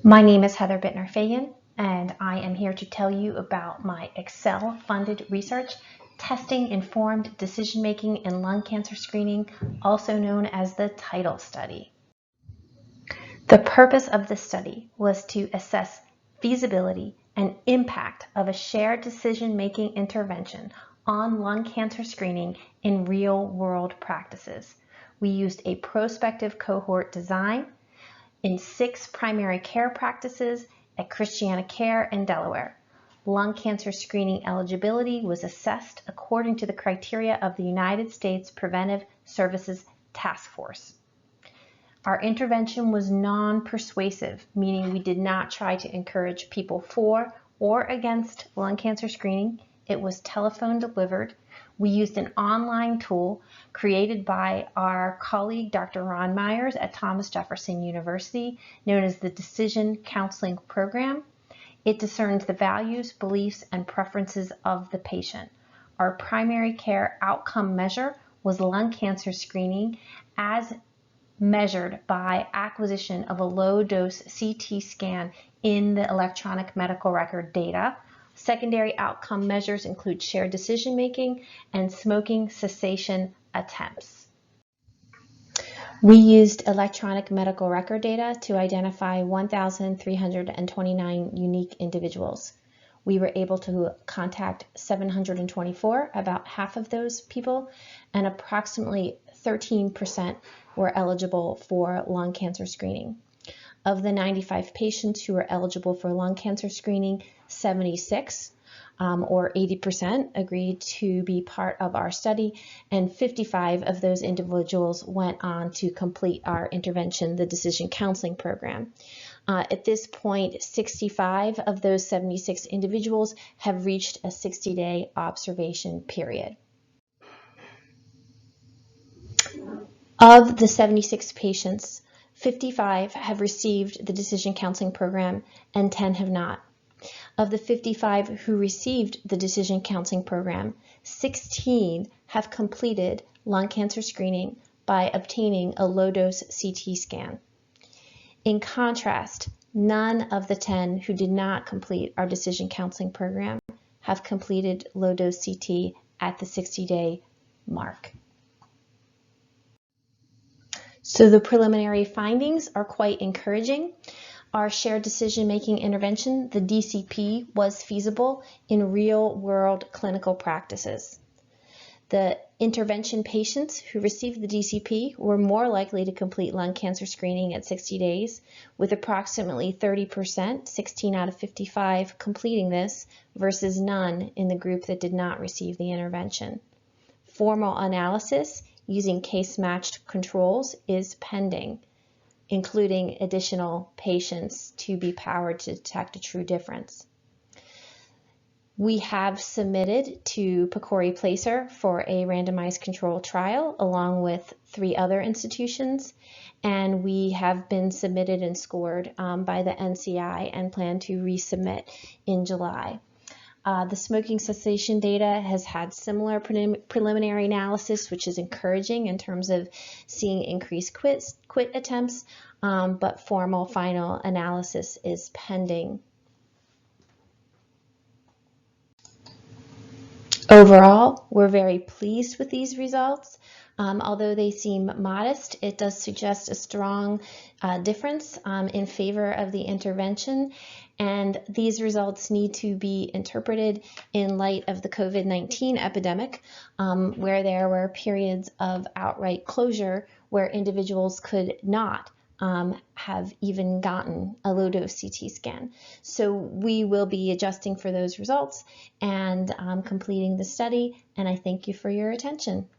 My name is Heather Bittner-Fagan, and I am here to tell you about my ACCEL-funded research, Testing Informed Decision-Making in Lung Cancer Screening, also known as the TITLE study. The purpose of this study was to assess feasibility and impact of a shared decision-making intervention on lung cancer screening in real-world practices. We used a prospective cohort design in 6 primary care practices at Christiana Care in Delaware. Lung cancer screening eligibility was assessed according to the criteria of the United States Preventive Services Task Force. Our intervention was non-persuasive, meaning we did not try to encourage people for or against lung cancer screening. It was telephone delivered. We used an online tool created by our colleague, Dr. Ron Myers at Thomas Jefferson University, known as the Decision Counseling Program. It discerns the values, beliefs, and preferences of the patient. Our primary care outcome measure was lung cancer screening as measured by acquisition of a low-dose CT scan in the electronic medical record data. Secondary outcome measures include shared decision-making and smoking cessation attempts. We used electronic medical record data to identify 1,329 unique individuals. We were able to contact 724, about half of those people, and approximately 13% were eligible for lung cancer screening. Of the 95 patients who were eligible for lung cancer screening, 76 or 80% agreed to be part of our study, and 55 of those individuals went on to complete our intervention, the Decision Counseling Program. At this point, 65 of those 76 individuals have reached a 60-day observation period. Of the 76 patients, 55 have received the Decision Counseling Program and 10 have not. Of the 55 who received the Decision Counseling Program, 16 have completed lung cancer screening by obtaining a low-dose CT scan. In contrast, none of the 10 who did not complete our Decision Counseling Program have completed low-dose CT at the 60-day mark. So the preliminary findings are quite encouraging. Our shared decision-making intervention, the DCP, was feasible in real-world clinical practices. The intervention patients who received the DCP were more likely to complete lung cancer screening at 60 days, with approximately 30%, 16 out of 55, completing this, versus none in the group that did not receive the intervention. Formal analysis using case-matched controls is pending, including additional patients to be powered to detect a true difference. We have submitted to Pcori Placer for a randomized control trial along with 3 other institutions, and we have been submitted and scored by the NCI and plan to resubmit in July. The smoking cessation data has had similar preliminary analysis, which is encouraging in terms of seeing increased quit attempts, but formal final analysis is pending. Overall, we're very pleased with these results. Although they seem modest, it does suggest a strong difference in favor of the intervention, and these results need to be interpreted in light of the COVID-19 epidemic, where there were periods of outright closure where individuals could not have even gotten a low-dose CT scan. So we will be adjusting for those results and completing the study, and I thank you for your attention.